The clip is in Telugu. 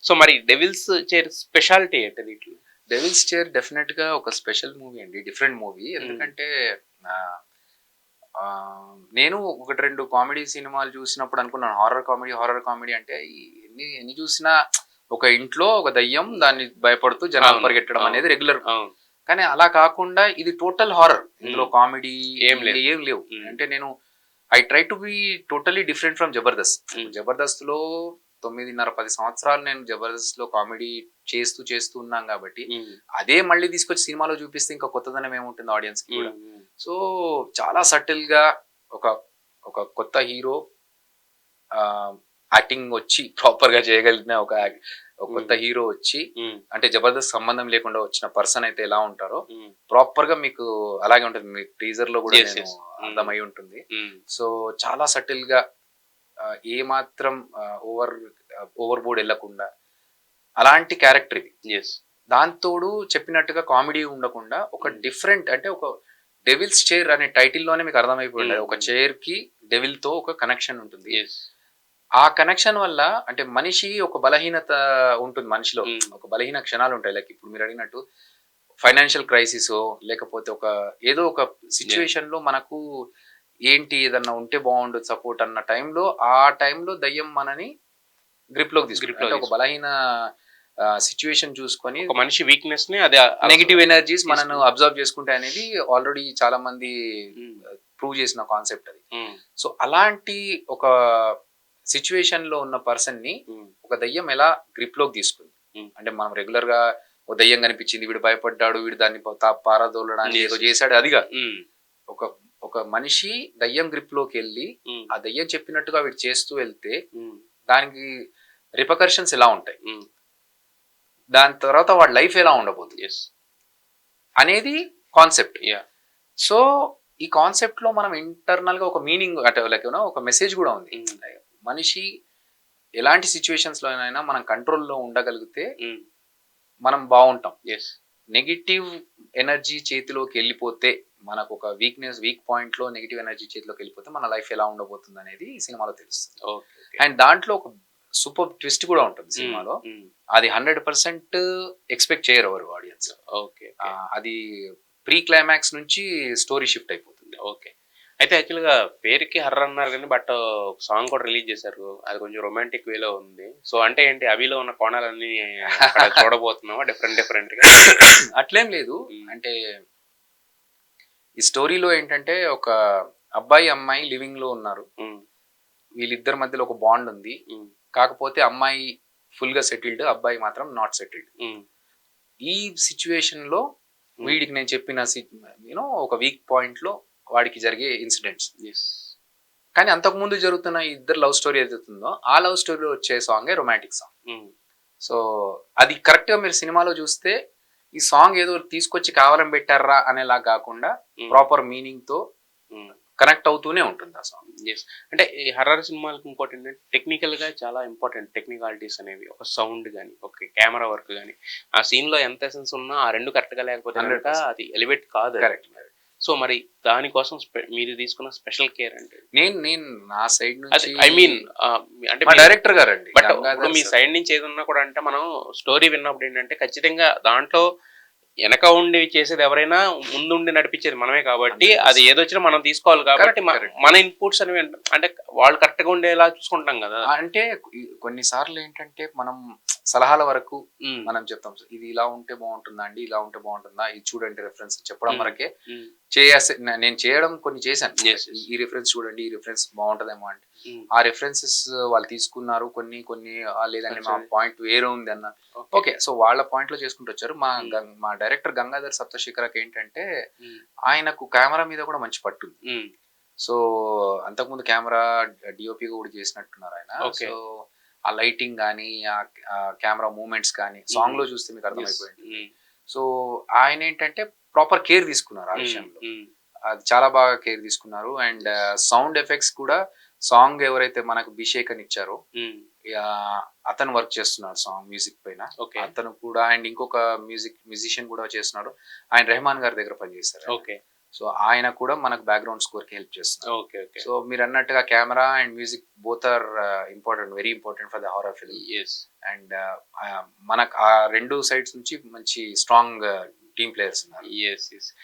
సో మరి డెవిల్స్ చైర్ స్పెషాలిటీ ఏంటి దీంట్లో? డెవిల్స్ చైర్ డెఫినెట్ గా ఒక స్పెషల్ మూవీ అండి, డిఫరెంట్ మూవీ. ఎందుకంటే నేను ఒకటి రెండు కామెడీ సినిమాలు చూసినప్పుడు అనుకున్నాను హారర్ కామెడీ అంటే ఎన్ని ఎన్ని చూసినా ఒక ఇంట్లో ఒక దయ్యం దాన్ని భయపడుతూ జనాలు పరిగెట్టడం అనేది రెగ్యులర్. కానీ అలా కాకుండా ఇది టోటల్ హారర్. ఇందులో కామెడీ ఏం లేవు. అంటే నేను I try to be totally different from Jabardasth. Jabardasth లో 9.5-10 సంవత్సరాలు నేను జబర్దస్త్ లో కామెడీ చేస్తూ ఉన్నాం కాబట్టి అదే మళ్ళీ తీసుకొచ్చి సినిమాలో చూపిస్తే ఇంకా కొత్తదనం ఏముంటుంది ఆడియన్స్ కి కూడా. సో చాలా సటిల్ గా ఒక ఒక కొత్త హీరో యాక్టింగ్ వచ్చి ప్రాపర్ గా చేయగలిగిన ఒక కొత్త హీరో వచ్చి, అంటే జబర్దస్త్ సంబంధం లేకుండా వచ్చిన పర్సన్ అయితే ఎలా ఉంటారో ప్రాపర్ గా మీకు అలాగే ఉంటుంది. మీ టీజర్ లో కూడా అర్థమై ఉంటుంది. సో చాలా సటిల్ గా ఏ మాత్రం ఓవర్ బోర్డ్ వెళ్ళకుండా అలాంటి క్యారెక్టర్ ఇది. దాంతోడు చెప్పినట్టుగా కామెడీ ఉండకుండా ఒక డిఫరెంట్, అంటే ఒక డెవిల్స్ చైర్ అనే టైటిల్ లోనే మీకు అర్థమైపోయింది ఒక చైర్ కి డెవిల్ తో ఒక కనెక్షన్ ఉంటుంది. ఆ కనెక్షన్ వల్ల అంటే మనిషి ఒక బలహీనత ఉంటుంది మనిషిలో, ఒక బలహీన క్షణాలు ఉంటాయి. లైక్ ఇప్పుడు మీరు అడిగినట్టు ఫైనాన్షియల్ క్రైసిస్ లేకపోతే ఏదో ఒక సిచ్యువేషన్ లో మనకు ఏంటి ఏదన్నా ఉంటే బాగుండు సపోర్ట్ అన్న టైంలో, ఆ టైంలో దయ్యం మనని గ్రిప్ లోకి తీసుకుంటుంది. ఒక బలహీన సిచ్యువేషన్ చూసుకొని ఒక మనిషి వీక్నెస్ ని అదే నెగిటివ్ ఎనర్జీస్ మనను అబ్జర్వ్ చేసుకుంటే అనేది ఆల్రెడీ చాలా మంది ప్రూవ్ చేసిన కాన్సెప్ట్ అది. సో అలాంటి ఒక సిచ్యువేషన్ లో ఉన్న పర్సన్ ని ఒక దయ్యం ఎలా గ్రిప్ లోకి తీసుకుంది. అంటే మనం రెగ్యులర్ గా ఒక దయ్యం కనిపించింది, వీడు భయపడ్డాడు, వీడు దాన్ని పారదోలడానికి ఏదో చేశాడు, అదిగా ఒక ఒక మనిషి దయ్యం గ్రిప్ లోకి వెళ్ళి ఆ దయ్యం చెప్పినట్టుగా వీడు చేస్తూ వెళ్తే దానికి రిపకర్షన్స్ ఎలా ఉంటాయి, దాని తర్వాత వాడి లైఫ్ ఎలా ఉండబోతుంది అనేది కాన్సెప్ట్. సో ఈ కాన్సెప్ట్ లో మనం ఇంటర్నల్ గా ఒక మీనింగ్ అంటే లైక్ ఒక మెసేజ్ కూడా ఉంది. మనిషి ఎలాంటి సిచ్యువేషన్స్ లోనైనా మనం కంట్రోల్లో ఉండగలిగితే మనం బాగుంటాం. నెగిటివ్ ఎనర్జీ చేతిలోకి వెళ్ళిపోతే, మనకు ఒక వీక్ పాయింట్ లో నెగిటివ్ ఎనర్జీ చేతిలోకి వెళ్ళిపోతే మన లైఫ్ ఎలా ఉండబోతుంది అనేది ఈ సినిమాలో తెలుస్తుంది. అండ్ దాంట్లో ఒక సూపర్ ట్విస్ట్ కూడా ఉంటుంది సినిమాలో. అది 100% ఎక్స్పెక్ట్ చేయరు ఎవరు ఆడియన్స్. అది ప్రీ క్లైమాక్స్ నుంచి స్టోరీ షిఫ్ట్ అయిపోతుంది. ఓకే, అయితే యాక్చువల్గా పేరుకి హర్రర్ అన్నారు కానీ బట్ సాంగ్ కూడా రిలీజ్ చేశారు, అది కొంచెం రొమాంటిక్ వేలో ఉంది. సో అంటే ఏంటి, అవిలో ఉన్న కోణాలన్నీ చూడబోతున్నావా డిఫరెంట్ గా? అట్లేం లేదు. అంటే ఈ స్టోరీలో ఏంటంటే ఒక అబ్బాయి అమ్మాయి లివింగ్ లో ఉన్నారు. వీళ్ళిద్దరి మధ్యలో ఒక బాండ్ ఉంది. కాకపోతే అమ్మాయి ఫుల్ గా సెటిల్డ్, అబ్బాయి మాత్రం నాట్ సెటిల్డ్. ఈ సిచ్యువేషన్ లో వీడికి నేను చెప్పిన ఒక వీక్ పాయింట్ లో వాడికి జరిగే ఇన్సిడెంట్స్. కానీ అంతకుముందు జరుగుతున్న ఇద్దరు లవ్ స్టోరీ ఏదైతుందో ఆ లవ్ స్టోరీలో వచ్చే సాంగే రొమాంటిక్ సాంగ్. సో అది కరెక్ట్ గా మీరు సినిమాలో చూస్తే ఈ సాంగ్ ఏదో తీసుకొచ్చి కావాలని పెట్టారా అనేలా కాకుండా ప్రాపర్ మీనింగ్ తో కనెక్ట్ అవుతూనే ఉంటుంది ఆ సాంగ్. అంటే ఈ హర్రర్ సినిమాలకు ఇంకోటి ఏంటంటే టెక్నికల్ గా చాలా ఇంపార్టెంట్. టెక్నికాలిటీస్ అనేవి, ఒక సౌండ్ కానీ ఒక కెమెరా వర్క్ కానీ, ఆ సీన్ లో ఎంత ఎసెన్స్ ఉన్నా ఆ రెండు కరెక్ట్ గా లేకపోతే అది ఎలివేట్ కాదు. కరెక్ట్. సో మరి దానికోసం మీరు తీసుకున్న స్పెషల్ కేర్ అంటే? నేను నా సైడ్ నుంచి ఐ మీన్ అంటే డైరెక్టర్ గారు అండి. బట్ ఇప్పుడు మీ సైడ్ నుంచి ఏదన్నా కూడా అంటే మనం స్టోరీ విన్నప్పుడు ఏంటంటే ఖచ్చితంగా దాంట్లో వెనక ఉండి చేసేది ఎవరైనా ముందుండి నడిపించేది మనమే కాబట్టి అది ఏదొచ్చినా మనం తీసుకోవాలి కాబట్టి మన ఇన్పుట్స్ అనేవి అంటే వాళ్ళు కరెక్ట్ గా ఉండేలా చూసుకుంటాం కదా. అంటే కొన్నిసార్లు ఏంటంటే మనం సలహాల వరకు మనం చెప్తాం, ఇది ఇలా ఉంటే బాగుంటుందా అండి, ఇలా ఉంటే బాగుంటుందా, ఇది చూడండి రెఫరెన్స్ చెప్పడం వరకే నేను చేయడం కొన్ని చేశాను. ఈ రిఫరెన్స్ చూడండి, ఈ రిఫరెన్స్ బాగుంటదేమో అంటే ఆ రిఫరెన్సెస్ వాళ్ళు తీసుకున్నారు. కొన్ని లేదంటే మా పాయింట్ వేరే ఉంది అన్న. ఓకే, సో వాళ్ళ పాయింట్ లో చేసుకుంటూ వచ్చారు. మా డైరెక్టర్ గంగాధర్ సప్తశేఖరకి ఏంటంటే ఆయనకు కెమెరా మీద కూడా మంచి పట్టు. సో అంతకుముందు కెమెరా డిఓపి కూడా చేసినట్టున్నారు ఆయన. సో ఆ లైటింగ్ కానీ ఆ కెమెరా మూమెంట్స్ కానీ సాంగ్ లో చూస్తే మీకు అర్థమైపోయింది. సో ఆయన ఏంటంటే ప్రాపర్ కేర్ తీసుకున్నారు ఆ విషయంలో, అది చాలా బాగా కేర్ తీసుకున్నారు. అండ్ సౌండ్ ఎఫెక్ట్స్ కూడా సాంగ్ ఎవరైతే మనకు బిషేకన్ ఇచ్చారో అతను వర్క్ చేస్తున్నాడు సాంగ్ మ్యూజిక్ పైన. అతను కూడా అండ్ ఇంకొక మ్యూజిషియన్ కూడా చేస్తున్నాడు. ఆయన రెహమాన్ గారి దగ్గర పనిచేస్తారు. సో ఆయన కూడా మనకు బ్యాక్గ్రౌండ్ స్కోర్ కి హెల్ప్ చేస్తున్నారు. ఓకే ఓకే సో మీరు అన్నట్టుగా camera and music both are important, very important for the horror film. Yes and మనకు ఆ రెండు సైడ్స్ నుంచి మంచి స్ట్రాంగ్ టీమ్ ప్లేయర్స్ ఉన్నారు. Yes yes